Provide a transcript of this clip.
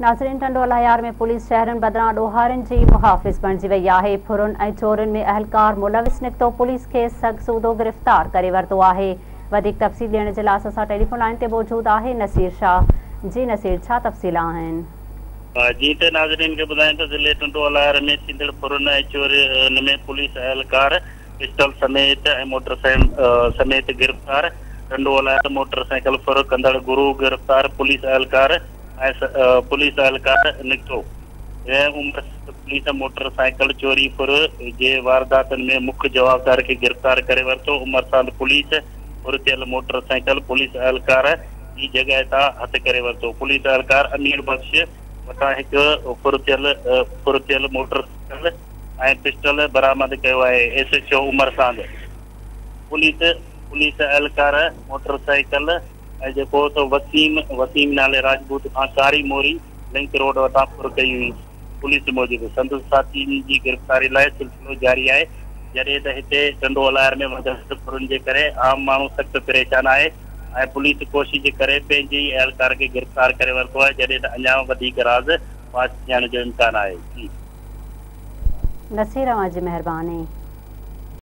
नाज़रीन, टंडोला यार में पुलिस शहरन बदिरां ॾोहारियुनि जी मुहाफ़िज़ बणिजी वई आहे। फुरुन ऐं चोरियुनि में अहलकार मुलविस निकितो, पुलिस खे सगसूदो गिरफ़्तार करे वरितो आहे। वधीक तफ़सील ॾियण जे लाइ असां टेलीफोन लाइन ते मौजूद आहे नसीर शाह। जी नसीर, छा तफ़सील आहिनि? जी त नाज़रीन खे ॿुधायां त ज़िले टंडोला में थींदड़ फुरुन ऐं चोरियुनि में पुलिस अहलकार पिस्टल समेत ऐं मोटरसाइकिल समेत गिरफ़्तार। टंडोला मोटरसाइकिल फुर कंदड़ गुरु गिरफ़्तार। पुलिस अहलकार निकितो। पुलिस मोटरसाइकिल चोरी फुर जे वारदातनि में मुख्य जवाबदार खे गिरफ़्तार करे वरितो। उमरसांद पुलिस फुर थियल मोटरसाइकिल पुलिस अहलकार जी जॻह तां हथ करे वरितो। पुलिस अहलकार अमीर बख्श वटां हिकु फुर थियल मोटरसाइकिल ऐं पिस्टल बरामद कयो आहे। SHO उमरसांद पुलिस अहलकार मोटरसाइकिल ऐं जेको वसीम नाले राजपूत खां कारी मोरी लिंक रोड वटां फुर कई हुई। पुलिस मूजिबि संदसि साथियुनि जी गिरफ़्तारी लाइ सिलसिलो जारी आहे। जॾहिं त हिते टंडोला में वधंदड़ फुरनि जे करे आम माण्हू सख़्तु परेशान आहे ऐं पुलिस कोशिशि करे पंहिंजे ई अहलकार खे गिरफ़्तार करे वरितो आहे, जॾहिं त अञा वधीक राज़ फाश थियण जो इम्कान आहे। नसीर, अवां जी महिरबानी।